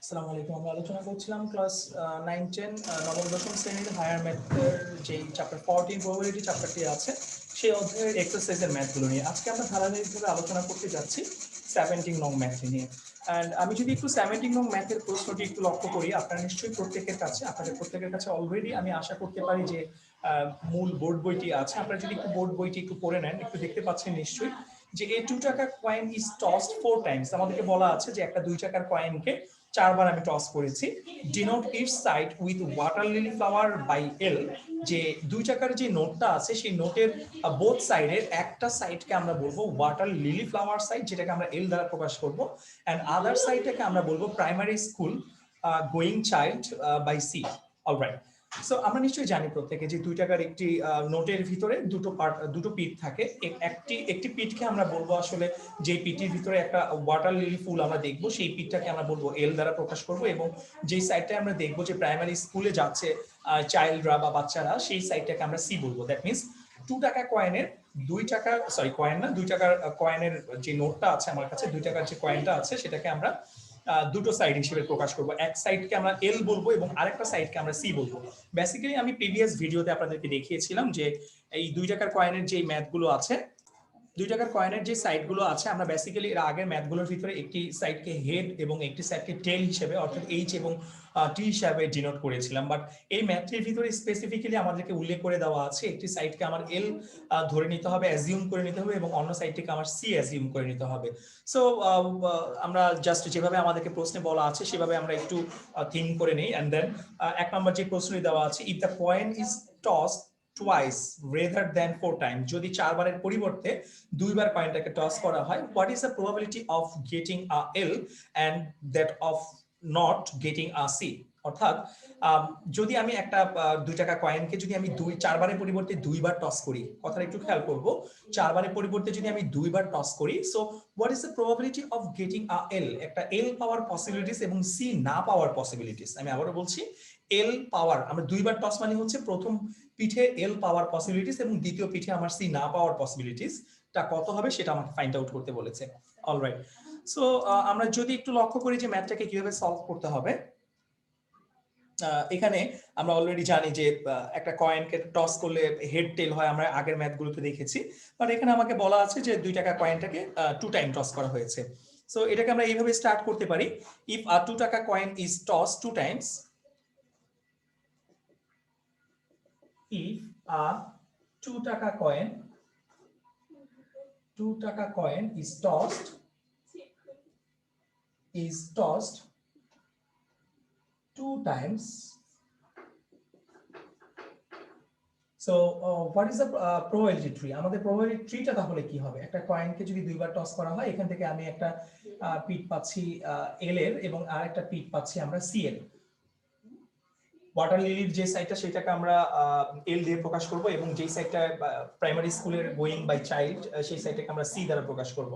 আসসালামু আলাইকুম। আমরা আলোচনা করছিলাম ক্লাস 9-10 নবম দশম শ্রেণীর হায়ার ম্যাথের যে চ্যাপ্টার 14 প্রবাবিলিটি চ্যাপ্টারটি আছে সেই অধ্যায়ের এক্সারসাইজের ম্যাথগুলো নিয়ে আজকে আমরা ধারাবাহিকভাবে আলোচনা করতে যাচ্ছি 17 নং ম্যাথ নিয়ে। অ্যান্ড আমি যদি একটু 17 নং ম্যাথের প্রশ্নটি একটু লক্ষ্য করি, আপনারা নিশ্চয়ই আপনাদের প্রত্যেকের কাছে অলরেডি আমি আশা করতে পারি যে মূল বোর্ড বইটি আছে। আপনারা যদি একটু বোর্ড বইটি একটু পড়ে নেন, একটু দেখতে পাচ্ছেন নিশ্চয়ই যে এই 2 টাকা কয়েন ইজ টসড 4 টাইমস। আমাদেরকে বলা আছে যে একটা 2 টাকার কয়েনকে 4 বার আমি টস করেছি। Denote its side with water lily flower by L. যে 2 টাকার যে নোটটা আছে সেই নোটের বোথ সাইডের একটা সাইডকে আমরা বলবো ওয়াটার লিলি ফ্লাওয়ার সাইড, যেটাকে আমরা এল দ্বারা প্রকাশ করব, এন্ড আদার সাইডটাকে আমরা বলবো primary school going child by C. Alright, so আমরা নিশ্চয়ই জানি প্রত্যেকে যে 2 টাকার একটি নোটের ভিতরে দুটো পিঠ থাকে। একটি পিঠকে আমরা বলবো আসলে যে পিঠের ভিতরে একটা ওয়াটার লিলি ফুল আমরা দেখবো, সেই পিঠটাকে আমরা বলবো এল দ্বারা প্রকাশ করব, এবং যে সাইডটা আমরা দেখবো যে প্রাইমারি স্কুলে যাচ্ছে চাইল্ডরা বা বাচ্চারা, সেই সাইডটাকে আমরা সি বলবো। দ্যাট মিনস 2 টাকা কয়েনের 2 টাকা, সরি কয়েন না, 2 টাকার কয়েনের যে নোটটা আছে আমার কাছে, 2 টাকার যে কয়েনটা আছে সেটাকে আমরা দুটো সাইড হিসেবে প্রকাশ করব। এক সাইডকে আমরা এল বলবো এবং আরেকটা সাইডকে আমরা সি বলবো। বেসিক্যালি আমি প্রিভিয়াস ভিডিওতে আপনাদেরকে দেখিয়েছিলাম যে এই 2 টাকার কয়েনের যে ম্যাথগুলো আছে, 2 টাকার কয়েনের যে সাইডগুলো আছে, আমরা বেসিক্যালি এর আগের ম্যাথগুলোর ভিতরে একটি সাইডকে হেড এবং একটি সাইডকে টেল হিসেবে অর্থাৎ এইচ এবং টি হিসাবে ডিনোট করেছিলাম। বাট এই ম্যাথটির ভিতরে স্পেসিফিক্যালি আমাদেরকে উল্লেখ করে দেওয়া আছে একটি সাইডকে আমার এল ধরে নিতে হবে, অ্যাজিউম করে নিতে হবে, এবং অন্য সাইডটিকে আমার সি অ্যাজিউম করে নিতে হবে। সো আমরা জাস্ট যেভাবে আমাদেরকে প্রশ্নে বলা আছে সেভাবে আমরা একটু থিঙ্ক করে নেই। অ্যান্ড দেন 1 নম্বর যে প্রশ্নটি দেওয়া আছে, if the coin is টসড twice rather than 4 times, যদি 4 বারের পরিবর্তে 2 বার কয়েনটাকে টস করা হয়, what is the probability of getting a L and that of not getting a C? অর্থাৎ যদি আমি একটা 2 টাকা কয়েনকে যদি আমি 4 বারের পরিবর্তে 2 বার টস করি, কথাটা একটু খেয়াল করব, 4 বারের পরিবর্তে যদি আমি 2 বার টস করি, so what is the probability of getting a L? একটা L পাওয়ার পসিবিলিটিস এবং C না পাওয়ার পসিবিলিটিস। আমি আবারও বলছি, এল পাওয়ার, আমরা 2 বার টস মানে হচ্ছে প্রথম পিঠে এল পাওয়ার পসিবিলিটিস এবং দ্বিতীয় পিঠে আমার সি না পাওয়ার পসিবিলিটিস টা কত হবে সেটা আমাকে ফাইন্ড আউট করতে বলেছে। অলরাইট, সো আমরা যদি একটু লক্ষ্য করি যে ম্যাথটাকে কিভাবে সলভ করতে হবে, এখানে আমরা অলরেডি জানি যে একটা কয়েনকে টস করলে হেড টেল হয়, আমরা আগের ম্যাথগুলোতে দেখেছি। বাট এখানে আমাকে বলা আছে যে 2 টাকা কয়েনটাকে 2 টাইম টস করা হয়েছে। সো এটাকে আমরা এইভাবে স্টার্ট করতে পারি, ইফ আ 2 টাকা coin is toss 2 Times, if a 2 টাকা coin is tossed 2 times, so what is the probability tree? আমাদের probability tree টা তাহলে কি হবে? একটা কয়েনকে যদি 2 বার টস করা হয়, এখান থেকে আমি একটা পিট পাচ্ছি এল এর এবং আরেকটা পিট পাচ্ছি আমরা সি এর। ওয়াটার লিলির যে সাইডটা সেটাকে আমরা এল দিয়ে প্রকাশ করব, এবং যেই সাইডটা প্রাইমারি স্কুলের গোয়িং বাই চাইল্ড সেই সাইডটাকে আমরা সি দ্বারা প্রকাশ করব।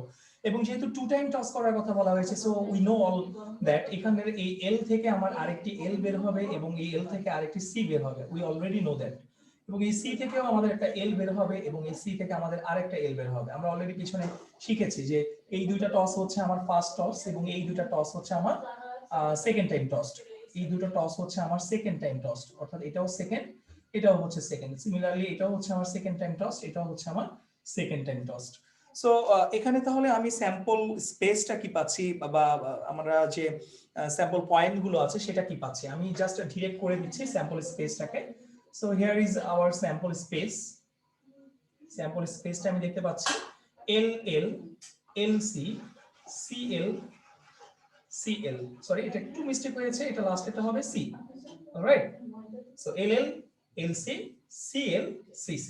এবং যেহেতু 2 টাইম টস করার কথা বলা হয়েছে, so we know all that এখানে এই এল থেকে আমার আরেকটি এল বের হবে এবং এই এল থেকে আরেকটি সি বের হবে। We already know that. এবং এই সি থেকেও আমাদের একটা এল বের হবে এবং এই সি থেকে আমাদের আরেকটা এল বের হবে। আমরা অলরেডি পিছনে শিখেছি যে এই দুইটা টস হচ্ছে আমার ফার্স্ট টস এবং এই দুইটা টস হচ্ছে আমার সেকেন্ড টাইম টস। এই দুটো টস হচ্ছে আমার সেকেন্ড টাইম টস, অর্থাৎ এটাও সেকেন্ড, এটাও হচ্ছে সেকেন্ড। সিমিলারলি এটাও হচ্ছে আমার সেকেন্ড টাইম টস, এটাও হচ্ছে আমার সেকেন্ড টাইম টস। সো এখানে তাহলে আমি স্যাম্পল স্পেসটা কি পাচ্ছি, বা আমরা যে স্যাম্পল পয়েন্ট গুলো আছে সেটা কি পাচ্ছি, আমি জাস্ট ডিরেক্ট করে দিচ্ছি স্যাম্পল স্পেসটাকে। So here is our sample space. Sample স্পেসটা আমি দেখতে পাচ্ছি L L L C C L CL, sorry এটা একটু মিস্টেক হয়েছে, এটা লাস্টেটা হবে C। Alright, so LL LC CL CC,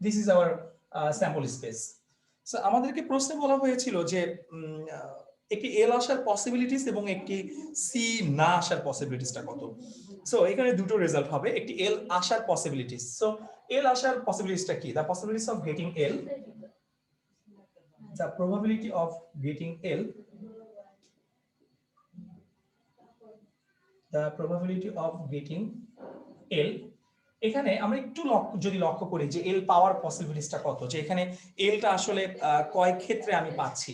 this is our sample space. So আমাদেরকে প্রশ্নে বলা হয়েছিল যে একটি এল আসার পসিবিলিটিস এবং একটি সি না আসার পসিবিলিটিসটা কত। সো এখানে দুটো রেজাল্ট হবে, একটি এল আসার পসিবিলিটিস। সো এল আসার পসিবিলিটিসটা কি? The possibilities of getting L, the probability of getting L, the probability of getting L। এখানে আমরা একটু যদি লক্ষ্য করি যে এল পাওয়ার পসিবিলিটিসটা কত, যে এখানে এলটা আসলে কয় ক্ষেত্রে আমি পাচ্ছি।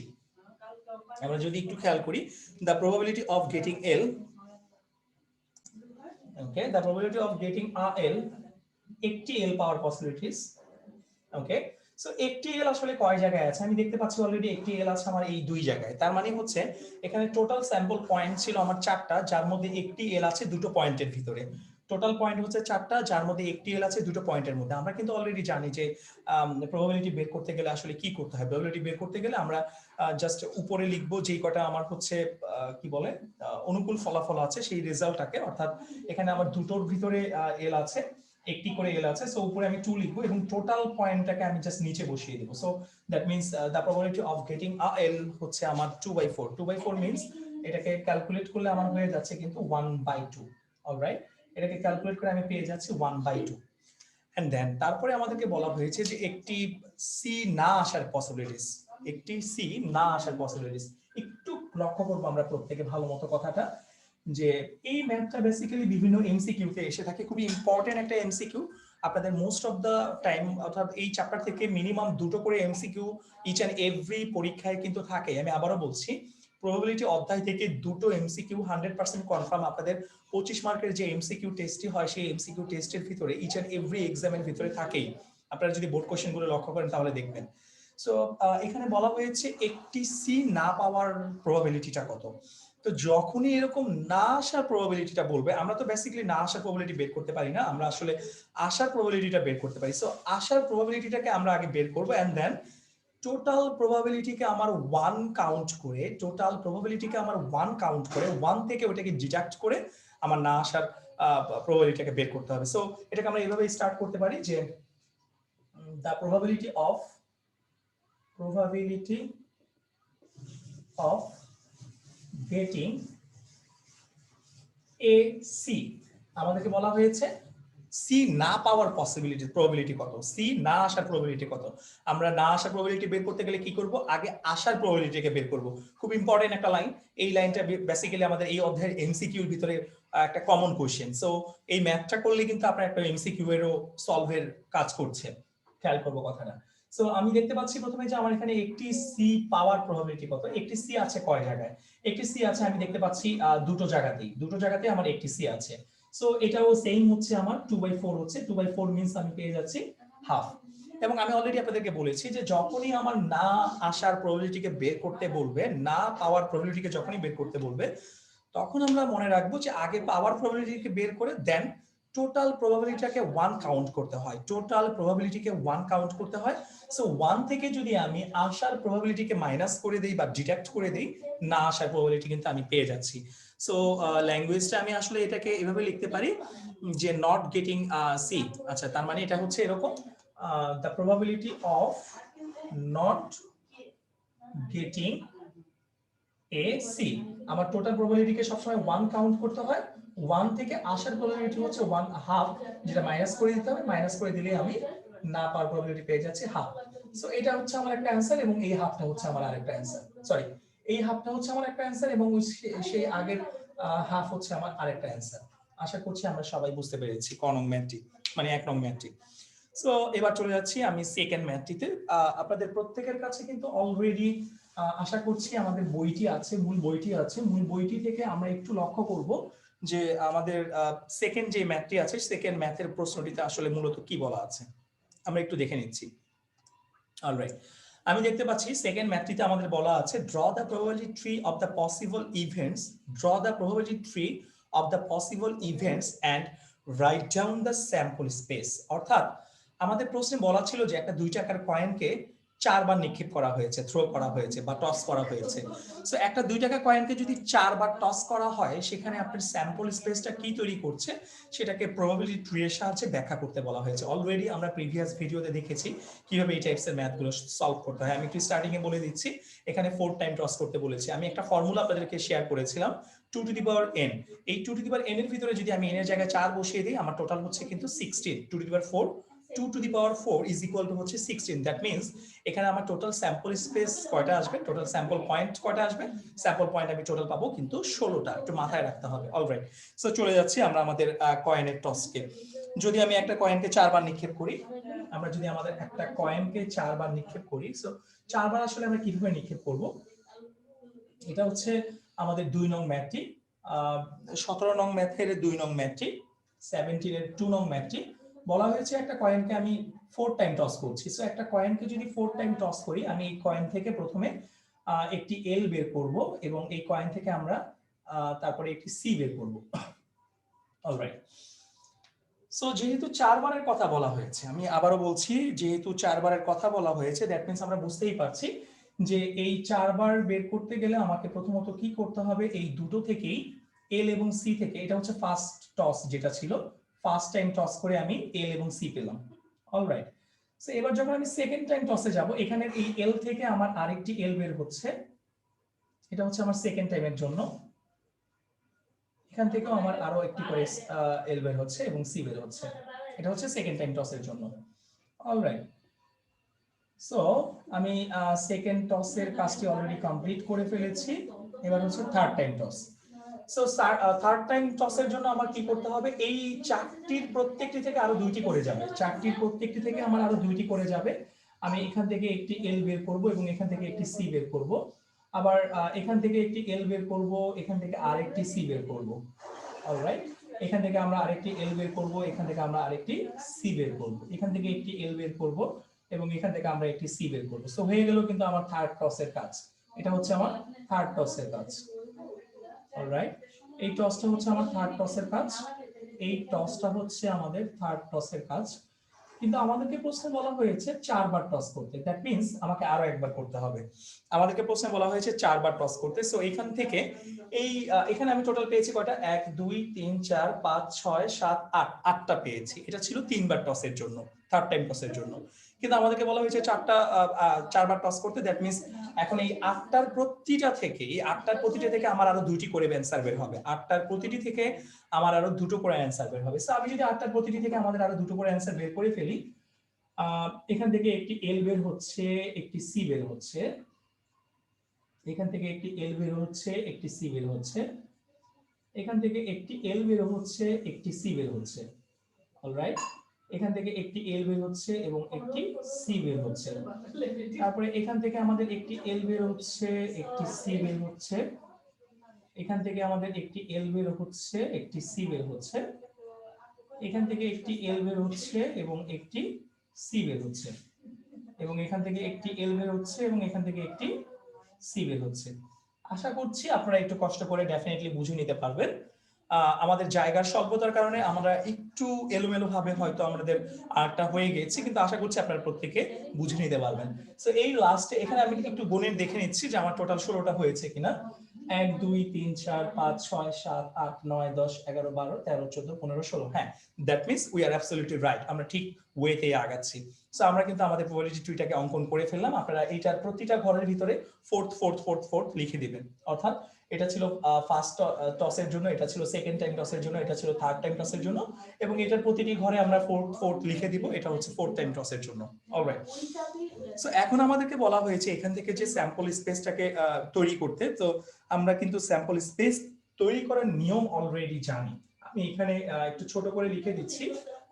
আমরা যদি একটু খেয়াল করি, the probability of getting L, okay, the probability of getting L, একটি এল পাওয়ার পসিবিলিটিস, ওকে। সো একটি এল আসলে কয় জায়গায় আছে? আমি দেখতে পাচ্ছি অলরেডি একটি এল আছে আমার এই দুই জায়গায়। তার মানে হচ্ছে এখানে টোটাল স্যাম্পল পয়েন্ট ছিল আমার 4টা, যার মধ্যে একটি এল আছে দুটো পয়েন্টের ভিতরে। টোটাল পয়েন্ট হচ্ছে 4টা, যার মধ্যে একটি এল আছে দুটো পয়েন্টের মধ্যে। আমরা কিন্তু অলরেডি জানি যে প্রবাবিলিটি বের করতে গেলে আসলে কি করতে হয়। প্রবাবিলিটি বের করতে গেলে আমরা জাস্ট উপরে লিখবো যেই কটা আমার হচ্ছে কি বলে অনুকূল ফলাফল আছে সেই রেজাল্টটাকে, অর্থাৎ এখানে আমার দুটোর ভিতরে এল আছে, একটি করে এল আছে, সো উপরে আমি 2 লিখবো এবং টোটাল পয়েন্টটাকে আমি জাস্ট নিচে বসিয়ে দেব। So that means the probability of getting L হচ্ছে আমার 2/4। 2/4 মিন্স এটাকে ক্যালকুলেট করলে আমার হয়ে যাচ্ছে কিন্তু 1/2। অলরাইট, এটাকে ক্যালকুলেট করে আমি পেয়ে যাচ্ছি 1/2। এন্ড দেন তারপরে আমাদেরকে বলা হয়েছে যে একটি সি না আসার পসিবিলিটিস, একটি সি না আসার পসিবিলিটিস। একটু লক্ষ্য করবো আমরা প্রত্যেকে ভালো মতো কথাটা, যে এই ম্যাথটা বেসিক্যালি বিভিন্ন এমসিকিউ তে এসে থাকে, খুবই ইম্পর্টেন্ট একটা এমসিকিউ। আপনাদের মোস্ট অফ দ্য টাইম অর্থাৎ এই চ্যাপ্টার থেকে মিনিমাম দুটো করে এমসিকিউ ইচ এন্ড এভরি পরীক্ষায় কিন্তু থাকে। আমি আবারও বলছি, প্রবাবিলিটি অধ্যায় থেকে দুটো এমসিকিউ 100% কনফার্ম আপনাদের 25 মার্কের যে এমসিকিউ টেস্টটি হয় সেই এমসিকিউ টেস্টের ভিতরে ইচ এন্ড এভরি এক্সামের ভিতরে থাকেই। আপনারা যদি বোর্ড কোশ্চেন গুলো লক্ষ্য করেন তাহলে দেখবেন। সো এখানে বলা হয়েছে একটি সি না পাওয়ার প্রবাবিলিটিটা কত। তো যখনই এরকম না আসার প্রবাবিলিটিটা বলবে, আমরা তো বেসিক্যালি না আসার প্রবাবিলিটি বের করতে পারি না, আমরা আসলে আসার প্রবাবিলিটিটা বের করতে পারি। সো আসার প্রবাবিলিটিটাকে আমরা আগে বের করব এন্ড দেন টোটাল প্রবাবিলিটিকে আমার 1 কাউন্ট করে, টোটাল প্রবাবিলিটিকে আমার 1 কাউন্ট করে 1 থেকে ওটাকে ডিডাক্ট করে আমার না আসার প্রবাবিলিটিটাকে বের করতে হবে। সো এটাকে আমরা এইভাবে স্টার্ট করতে পারি যে the probability of getting a C, আমাদেরকে বলা হয়েছে সি না পাওয়ার প্রবাবিলিটি কত, সি না আসার প্রবাবিলিটি কত। আমরা না আসার প্রবাবিলিটি বের করতে গেলে কি করব, আগে আসার প্রবাবিলিটিকে বের করব। খুব ইম্পর্টেন্ট একটা লাইন, এই লাইনটা বেসিক্যালি আমাদের এই অধ্যায়ের এমসিকিউর ভিতরে একটা কমন কোশ্চেন। সো এই ম্যাথটা করলে কিন্তু আপনার একটা এমসিকিউ এরও সলভের কাজ করছে, খেয়াল করবো কথাটা। সো আমি দেখতে পাচ্ছি প্রথমে যে আমার এখানে একটি সি পাওয়ার প্রবাবিলিটি কত। একটি সি আছে কয় জায়গায়? একটি সি আছে আমি দেখতে পাচ্ছি দুটো জায়গাতেই আমার একটি সি আছে। সো এটাও সেম হচ্ছে আমার 2/4 হচ্ছে, 2/4 মিন্স আমি পেয়ে যাচ্ছি হাফ। এবং আমি অলরেডি আপনাদেরকে বলেছি যে যখনই আমার না আসার প্রবাবিলিটিকে বের করতে বলবে, না পাওয়ার প্রবাবিলিটিকে যখনই বের করতে বলবে, তখন আমরা মনে রাখবো যে আগে পাওয়ার প্রবাবিলিটিকে বের করে দেন টোটাল প্রবাবিলিটিটাকে 1 কাউন্ট করতে হয়, টোটাল প্রবাবিলিটিকে 1 কাউন্ট করতে হয়। সো 1 থেকে যদি আমি আসার প্রবাবিলিটিকে মাইনাস করে দেই বা ডিডাক্ট করে দেই, না আসার প্রবাবিলিটি কিন্তু আমি পেয়ে যাচ্ছি। সো ল্যাঙ্গুয়েজটা আমি আসলে এটাকে এভাবে লিখতে পারি যে নট গেটিং সি। আচ্ছা, তার মানে এটা হচ্ছে এরকম, the probability of not getting a C, আমার টোটাল প্রবাবিলিটিকে সবসময় 1 কাউন্ট করতে হয়। 1 থেকে আসার প্রবাবিলিটি হচ্ছে 1/2, যেটা মাইনাস করে দিতে হবে, মাইনাস করে দিলে আমি না পাওয়ার প্রবাবিলিটি পেয়ে যাচ্ছি হাফ। সো এটা হচ্ছে আমার একটা অ্যানসার এবং এই হাফটা হচ্ছে আমার আরেকটা অ্যানসার। সরি, এই হাফটা হচ্ছে আমার একটা অ্যানসার এবং সেই আগের হাফ হচ্ছে আমার আরেকটা অ্যানসার। আশা করছি আমরা সবাই বুঝতে পেরেছি ক নং ম্যাথটি, মানে 1 নং ম্যাথটি। সো এবার চলে যাচ্ছি আমি সেকেন্ড ম্যাথটিতে। আপনাদের প্রত্যেকের কাছে কিন্তু অলরেডি আশা করছি আমাদের বইটি আছে, মূল বইটি আছে। মূল বইটি থেকে আমরা একটু লক্ষ্য করব যে আমাদের সেকেন্ড যে ম্যাথটি আছে, সেকেন্ড ম্যাথের প্রশ্নটিতে আসলে মূলত কি বলা আছে আমরা একটু দেখে নিচ্ছি। অলরাইট, আমি দেখতে পাচ্ছি সেকেন্ড ম্যাথটিতে আমাদের বলা আছে draw the probability tree of the possible events, draw the probability tree of the possible events and write down the sample space. অর্থাৎ আমাদের প্রশ্নে বলা ছিল যে একটা 2 টাকার কয়েনকে 4 বার নিক্ষেপ করা হয়েছে, থ্রো করা হয়েছে বা টস করা হয়েছে। সো একটা 2 টাকা কয়েনকে যদি 4 বার টস করা হয়, সেখানে আপনার স্যাম্পল স্পেসটা কি তৈরি করছে সেটাকে প্রবাবিলিটি ট্রি এর সাহায্যে ব্যাখ্যা করতে বলা হয়েছে। অলরেডি আমরা প্রিভিয়াস ভিডিওতে দেখেছি কিভাবে এই টাইপসের ম্যাথগুলো সলভ করতে হয়। আমি একটু স্টার্টিং এ বলে দিচ্ছি, এখানে 4 টাইম টস করতে বলেছি। আমি একটা ফর্মুলা আপনাদেরকে শেয়ার করেছিলাম 2 টু দি পাওয়ার n। এই 2 টু দি পাওয়ার n এর ভিতরে যদি আমি n এর জায়গায় 4 বসিয়ে দিই, আমার টোটাল হচ্ছে কিন্তু 16। 2 to the power 4, 2 to the power 4 is equal to হচ্ছে 16। দ্যাট মিন্স এখানে আমার টোটাল স্যাম্পল স্পেস কয়টা আসবে, টোটাল স্যাম্পল পয়েন্ট কয়টা আসবে, স্যাম্পল পয়েন্ট আমি টোটাল পাবো কিন্তু 16টা। একটু মাথায় রাখতে হবে। অলরাইট, সো চলে যাচ্ছি আমরা আমাদের কয়েনের টসকে। যদি আমি একটা কয়েনকে 4 বার নিক্ষেপ করি, আমরা যদি আমাদের একটা কয়েনকে 4 বার নিক্ষেপ করি, সো 4 বার আসলে আমরা কিভাবে নিক্ষেপ করব, এটা হচ্ছে আমাদের 2 নং ম্যাথটি, 17 নং ম্যাথের 2 নং ম্যাথটি, 17 এর 2 নং ম্যাথটি। বলা হয়েছে একটা কয়েনকে আমি 4 টাইম টস করছি। সো একটা কয়েনকে যদি 4 টাইম টস করি, আমি এই কয়েন থেকে প্রথমে একটি এল বের করব এবং এই কয়েন থেকে আমরা তারপরে একটি সি বের করব। অলরাইট। সো যেহেতু 4 বারের কথা বলা হয়েছে, আমি আবারও বলছি, যেহেতু 4 বারের কথা বলা হয়েছে, দ্যাট মিন্স আমরা বুঝতেই পারছি যে এই 4 বার বের করতে গেলে আমাকে প্রথমত কি করতে হবে, এই দুটো থেকেই এল এবং সি থেকে, এটা হচ্ছে ফার্স্ট টস যেটা ছিল, ফার্স্ট টাইম টস করে আমি এল এবং সি পেলাম। অলরাইট। সো এবার যখন আমি সেকেন্ড টাইম টসে যাব, এখানে এই এল থেকে আমার আরেকটি এল বের হচ্ছে, এটা হচ্ছে আমার সেকেন্ড টাইমের জন্য। এখান থেকেও আমার আরো একটি করে এল বের হচ্ছে এবং সি বের হচ্ছে, এটা হচ্ছে সেকেন্ড টাইম টসের জন্য। অলরাইট। সো আমি সেকেন্ড টসের কাজটি অলরেডি কমপ্লিট করে ফেলেছি। এবার হচ্ছে third time toss. So third time টসের জন্য আমার কি করতে হবে, এই চারটির প্রত্যেকটি থেকে আরো দুইটি করে যাবে, চারটির প্রত্যেকটি থেকে আমার আরো দুইটি করে যাবে। আমি এখান থেকে একটি এল বের করব এবং এখান থেকে একটি সি বের করব, আবার এখান থেকে একটি এল বের করব, এখান থেকে আরেকটি সি বের করব। অলরাইট। এখান থেকে আমরা আরেকটি এল বের করব, এখান থেকে আমরা আরেকটি সি বের করব, এখান থেকে একটি এল বের করব এবং এখান থেকে আমরা একটি সি বের করব। সো হয়ে গেল কিন্তু আমার থার্ড টসের কাজ। এটা হচ্ছে আমার থার্ড টসের কাজ। অলরাইট। এই টসটা হচ্ছে আমার থার্ড টসের কাজ, এই টসটা হচ্ছে আমাদের থার্ড টসের কাজ। কিন্তু আমাদেরকে প্রশ্নে বলা হয়েছে 4 বার টস করতে, দ্যাট মিন্স আমাকে আরো একবার করতে হবে। আমাদেরকে প্রশ্নে বলা হয়েছে 4 বার টস করতে। সো এখান থেকে এই এখানে আমি টোটাল পেয়েছি কয়টা, 1 2 3 4 5 6 7 8, 8টা পেয়েছি। এটা ছিল 3 বার টসের জন্য, থার্ড টাইম টসের জন্য। কিন্তু আমাদেরকে বলা হয়েছে 4 বার টস করতে, দ্যাট মিন্স এখন এই 8টার প্রতিটা থেকে, এই 8টার প্রতিটা থেকে আমার আরো দুইটি করে অ্যান্সার বের হবে, 8টার প্রতিটি থেকে আমার আরো দুটো করে অ্যান্সার বের হবে। সো আমি যদি 8টার প্রতিটি থেকে আমাদের আরো দুটো করে অ্যান্সার বের করে ফেলি, এখান থেকে একটি এল বের হচ্ছে, একটি সি বের হচ্ছে, এখান থেকে একটি এল বের হচ্ছে, একটি সি বের হচ্ছে, এখান থেকে একটি এল বের হচ্ছে, একটি সি বের হচ্ছে। অলরাইট। এখান থেকে একটি এল বের হচ্ছে এবং একটি সি বের হচ্ছে। তারপরে এখান থেকে আমাদের একটি এল বের হচ্ছে, একটি সি বের হচ্ছে, এখান থেকে আমাদের একটি এল বের হচ্ছে, একটি সি বের হচ্ছে, এখান থেকে একটি এল বের হচ্ছে এবং একটি সি বের হচ্ছে, এবং এখান থেকে একটি এল বের হচ্ছে এবং এখান থেকে একটি সি বের হচ্ছে। আশা করছি আপনারা একটু কষ্ট করে ডেফিনেটলি বুঝে নিতে পারবেন। আমাদের জায়গার স্বল্পতার কারণে আমরা একটু এলোমেলো ভাবে হয়তো আমাদের আর্টটা হয়ে গেছে, কিন্তু আশা করছি আপনারা প্রত্যেকে বুঝে নিতে পারবেন। সো এই লাস্টে এখানে আমি একটু গুণে দেখে নিচ্ছি যে আমার টোটাল 16টা হয়েছে কিনা। 1 2 3 4 5 6 7 8 9 10 11 12 13 14 15 16। হ্যাঁ, that means we are absolutely right, আমরা ঠিক ওয়েতে আগাচ্ছি। সো আমরা কিন্তু আমাদের প্রবাবিলিটি ট্রিটাকে অঙ্কন করে ফেললাম। আপনারা এইটার প্রতিটা ঘরের ভিতরে ফোর্থ ফোর্থ ফোর্থ ফোর্থ লিখে দিবেন। অর্থাৎ এটা ছিল ফার্স্ট টসের জন্য, এটা ছিল সেকেন্ড টাইম টসের জন্য, এটা ছিল থার্ড টাইম টসের জন্য, এবং এটার প্রতিটি ঘরে আমরা ফোর্থ ফোর্থ লিখে দিব, এটা হচ্ছে ফোর্থ টাইম টসের জন্য। অলরাইট। সো এখন আমাদেরকে বলা হয়েছে এখান থেকে যে স্যাম্পল স্পেসটাকে তৈরি করতে। তো আমরা কিন্তু স্যাম্পল স্পেস তৈরি করার নিয়ম অলরেডি জানি। আমি এখানে একটু ছোট করে লিখে দিচ্ছি,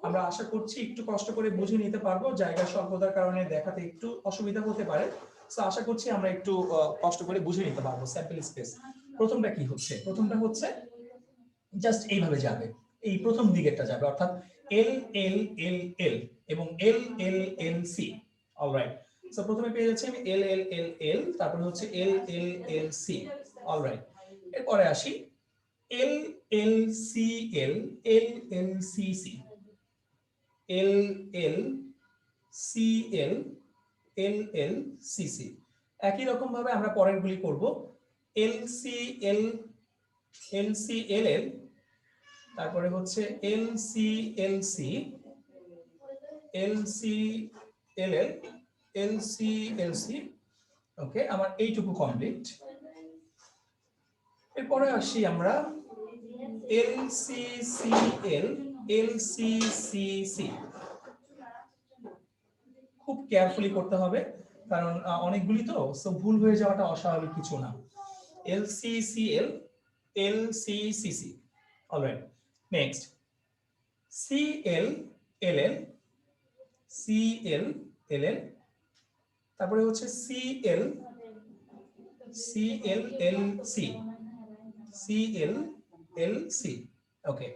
আমরা আশা করছি একটু কষ্ট করে বুঝে নিতে পারবো। জায়গার স্বল্পতার কারণে দেখাতে একটু অসুবিধা হতে পারে, সো আশা করছি আমরা একটু কষ্ট করে বুঝে নিতে পারবো। স্যাম্পল স্পেস প্রথমটা কি হচ্ছে, প্রথমটা হচ্ছে জাস্ট এইভাবে যাবে, এই প্রথম দিকেরটা যাবে, অর্থাৎ এল এল এল এল এবং এল L L C. Alright. So প্রথমে পেয়ে যাচ্ছি আমি এল এল এল এল, তারপরে হচ্ছে এল এল এল সি। অলরাইট। এরপরে আসি এল L C L, L L C C, L L C L, L L C C. একই রকম ভাবে আমরা পরের গুলি করব, এল C L, L C L L, তারপরে হচ্ছে L C L C, L C L L, L C L C. Okay, আমার এইটুকু কমপ্লিট। এরপরে আসি আমরা L C C L, L C C C. খুব কেয়ারফুলি করতে হবে, কারণ অনেকগুলি তো, সো ভুল হয়ে যাওয়াটা অস্বাভাবিক কিছু না। L C C L, L C C C. Alright. Next C L L L, C L L L, তারপরে হচ্ছে C L CLLC CLLC okay,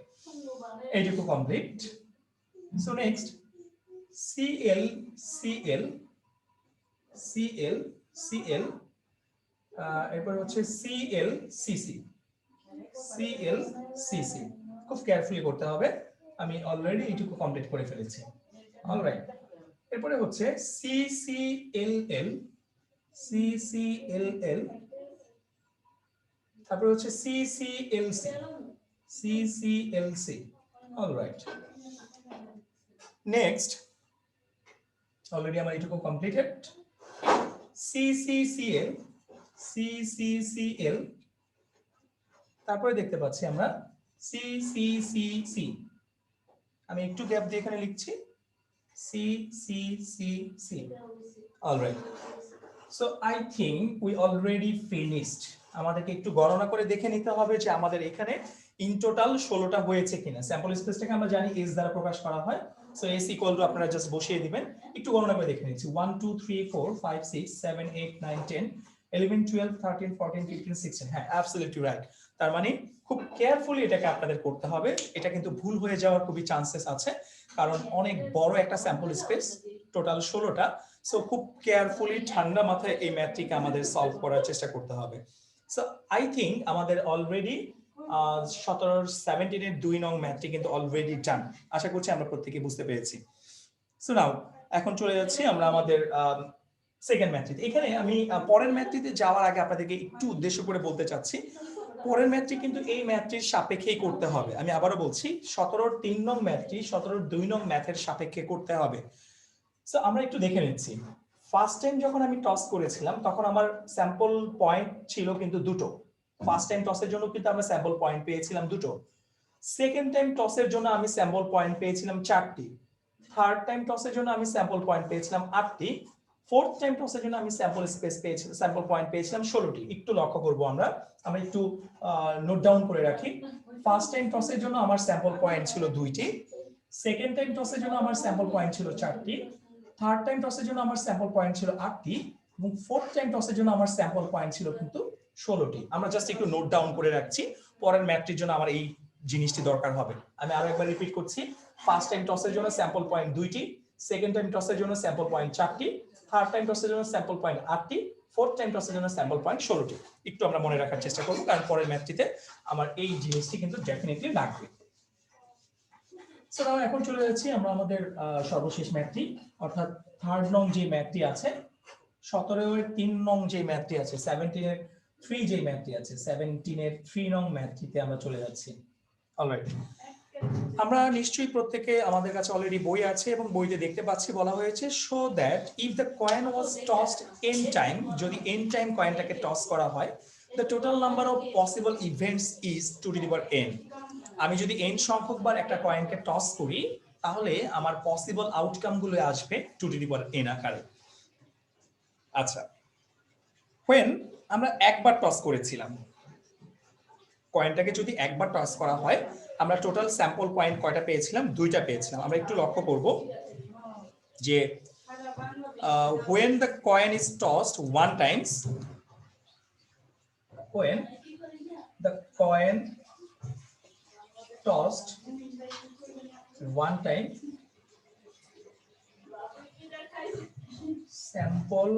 এইটুকু কমপ্লিট। সো নেক্সট CL এরপর হচ্ছে CLCC খুব কেয়ারফুলি করতে হবে, আমি অলরেডি এইটুকু কমপ্লিট করে ফেলেছি। অলরাইট, এরপরে হচ্ছে CCLL তারপরে হচ্ছে CCLC অলরাইট। নেক্সট অলরেডি আমার এইটুকু কমপ্লিটেড। CCCL তারপরে দেখতে পাচ্ছি আমরা CCCC, আমি একটু গ্যাপ দিয়ে এখানে লিখছি CCCC alright. So I think we already finished. আমাদেরকে একটু গণনা করে দেখে নিতে হবে যে আমাদের এখানে ইন টোটাল 16টা হয়েছে কিনা। স্যাম্পল স্পেসটাকে আমরা জানি এস দ্বারা প্রকাশ করা হয়, সো এস ইকুয়াল টু আপনারা জাস্ট বসিয়ে দিবেন। একটু গণনা করে দেখে নিচ্ছি 1 2 3 4 5 6 7 8 9 10 11 12 13 14 15 16। হ্যাঁ, অ্যাবসলিউটলি রাইট। তার মানে খুব কেয়ারফুলি এটাকে আপনাদের করতে হবে, এটা কিন্তু ভুল হয়ে যাওয়ার খুবই চান্সেস আছে, কারণ অনেক বড় একটা স্যাম্পল স্পেস, টোটাল 16টা। সো খুব কেয়ারফুলি ঠান্ডা মাথায় এই ম্যাথটিকে আমাদের সলভ করার চেষ্টা করতে হবে। সো আই থিংক আমাদের অলরেডি 17 এর 2 নং ম্যাথটি কিন্তু অলরেডি ডান। আশা করছি আমরা প্রত্যেকে বুঝতে পেরেছি। সো নাও এখন চলে যাচ্ছি আমরা আমাদের সেকেন্ড ম্যাথটিতে। এখানে আমি পরের ম্যাথটিতে যাওয়ার আগে আপনাদেরকে একটু উদ্দেশ্য করে বলতে চাচ্ছি, পরের ম্যাথটি কিন্তু এই ম্যাথটির সাপেক্ষেই করতে হবে। আমি আবারও বলছি 17 3 নং ম্যাথটি 17 2 নং ম্যাথের সাপেক্ষে করতে হবে। সো আমরা একটু দেখে নিচ্ছি। ফার্স্ট টাইম যখন আমি টস করেছিলাম তখন আমার স্যাম্পল পয়েন্ট ছিল কিন্তু দুটো। ফার্স্ট টাইম টসের জন্য কিন্তু আমরা স্যাম্পল পয়েন্ট পেয়েছিলাম দুটো। সেকেন্ড টাইম টসের জন্য আমি স্যাম্পল পয়েন্ট পেয়েছিলাম 4টি। থার্ড টাইম টসের জন্য আমি স্যাম্পল পয়েন্ট পেয়েছিলাম 8টি। ফোর্থ টাইম টসের জন্য আমি স্যাম্পল স্পেস পেয়েছিলাম, স্যাম্পল পয়েন্ট পেয়েছিলাম 16টি। একটু লক্ষ্য করব আমরা একটু নোট ডাউন করে রাখি। ফার্স্ট টাইম টসের জন্য আমার স্যাম্পল পয়েন্ট ছিল 2টি। সেকেন্ড টাইম টসের জন্য আমার স্যাম্পল পয়েন্ট ছিল 4টি। থার্ড টাইম টসের জন্য আমার স্যাম্পল পয়েন্ট ছিল 8টি এবং ফোর্থ টাইম টসের জন্য আমার স্যাম্পল পয়েন্ট ছিল কিন্তু 16টি। আমরা জাস্ট একটু নোট ডাউন করে রাখছি, পরের ম্যাথটির জন্য আমার এই জিনিসটি দরকার হবে। আমি আরো একবার রিপিট করছি, ফার্স্ট টাইম টসের জন্য স্যাম্পল পয়েন্ট 2টি, সেকেন্ড টাইম টসের জন্য স্যাম্পল পয়েন্ট 4টি, থার্ড টাইম টসের জন্য স্যাম্পল পয়েন্ট 8টি, ফোর্থ টাইম টসের জন্য স্যাম্পল পয়েন্ট 16টি। একটু আমরা মনে রাখার চেষ্টা করব, কারণ পরের ম্যাথটিতে আমার এই জিনিসটি কিন্তু ডেফিনেটলি লাগবে। সো এখন চলে যাচ্ছি আমরা আমাদের সর্বশেষ ম্যাথটি, অর্থাৎ থার্ড নং যে ম্যাথটি আছে, 17 এর 3 নং যে ম্যাথটি আছে, 17 এর 3 যে ম্যাথটি আছে, 17 এর 3 নং ম্যাথটিতে আমরা চলে যাচ্ছি। অলরাইট, আমরা নিশ্চয়ই প্রত্যেকে আমাদের কাছে অলরেডি বই আছে এবং বইতে দেখতে পাচ্ছি বলা হয়েছে show that if the coin was টসড n time, যদি n টাইম কয়েনটাকে টস করা হয়, the total number of possible events is 2n। আমি যদি n সংখ্যকবার একটা কয়েনকে টস করি তাহলে আমার পসিবল আউটকাম গুলো আসবে 2n আকারে। আচ্ছা, when আমরা একবার টস করেছিলাম, কয়েনটাকে যদি একবার টস করা হয় আমরা টোটাল স্যাম্পল পয়েন্ট কয়টা পেয়েছিলাম? 2টা পেয়েছিলাম। আমরা একটু লক্ষ্য করব যে when the coin is tossed one times, when the coin tossed one time, sample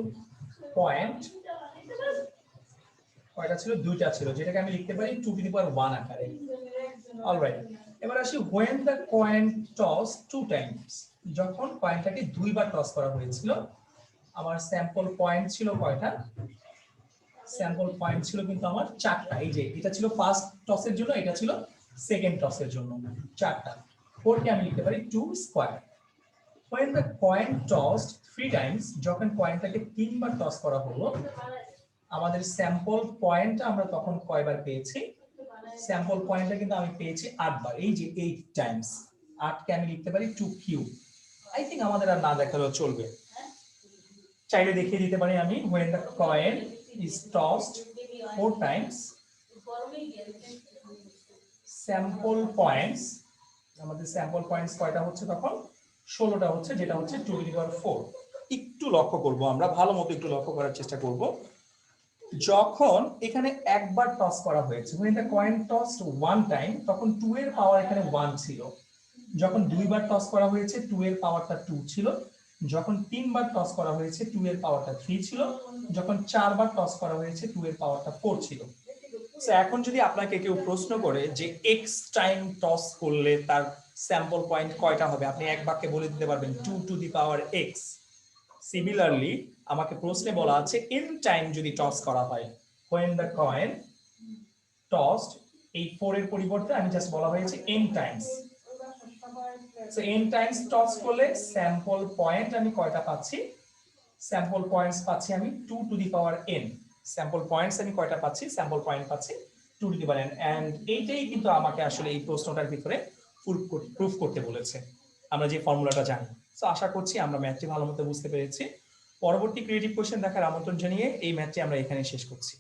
point কয়টা ছিল? 2টা ছিল, যেটাকে আমি লিখতে পারি 2^1 আকারে। অলরাইট, এবার আসি when the coin tossed 2 times, যখন কয়েনটাকে দুইবার টস করা হয়েছিল আমার স্যাম্পল পয়েন্ট ছিল কয়টা? স্যাম্পল পয়েন্ট ছিল কিন্তু আমার 4টা। এই যে এটা ছিল ফার্স্ট টসের জন্য, এটা ছিল সেকেন্ড টসের জন্য, 4টা। 4 কে আমি লিখতে পারি 2 square. when the coin tossed 3 times, যখন কয়েনটাকে 3বার টস করা হলো আমাদের স্যাম্পল পয়েন্টটা আমরা তখন কয়বার পেয়েছি? স্যাম্পল পয়েন্টটা কিন্তু আমি পেয়েছি 8 বার। এই যে 8 টাইমস, 8 কে আমি লিখতে পারি 2 কিউব। আই থিংক আমাদের আর না দেখালেও চলবে, চাইলে দেখিয়ে দিতে পারি আমি। when the coin is tossed 4 times, sample points, আমাদের স্যাম্পল পয়েন্টস কয়টা হচ্ছে তখন? 16টা হচ্ছে, যেটা হচ্ছে 2^4। একটু লক্ষ্য করব আমরা, ভালো মতো একটু লক্ষ্য করার চেষ্টা করব। যখন এখানে একবার টস করা হয়েছে, when the coin tossed one time, তখন 2 এর পাওয়ার এখানে 1 ছিল। যখন দুইবার টস করা হয়েছে 2 এর পাওয়ারটা 2 ছিল। যখন তিনবার টস করা হয়েছে 2 এর পাওয়ারটা 3 ছিল। যখন চারবার টস করা হয়েছে 2 এর পাওয়ারটা 4 ছিল। সো এখন যদি আপনাকে কেউ প্রশ্ন করে যে x টাইম টস করলে তার স্যাম্পল পয়েন্ট কয়টা হবে, আপনি এক বাক্যে বলে দিতে পারবেন 2 to the power x। Similarly আমাকে প্রশ্নে বলা আছে n টাইম যদি টস করা হয়, when the coin tossed, এই 4 এর পরিবর্তে আমি জাস্ট বলা হয়েছে n times. So n times toss করলে স্যাম্পল পয়েন্ট আমি কয়টা পাচ্ছি? স্যাম্পল পয়েন্টস পাচ্ছি আমি 2 to the power n। Sample points আমি কয়টা পাচ্ছি? স্যাম্পল পয়েন্ট পাচ্ছি 2 to the power n। And এইটাই কিন্তু আমাকে আসলে এই প্রশ্নটার ভিতরে প্রুফ করতে বলেছে, আমরা যে ফর্মুলাটা জানি। সো আশা করছি আমরা ম্যাথটি ভালোমতো বুঝতে পেরেছি। পরবর্তী ক্রিয়েটিভ কোশ্চেন দেখার আমন্ত্রণ জানিয়ে এই ম্যাথটি আমরা এখানে শেষ করছি।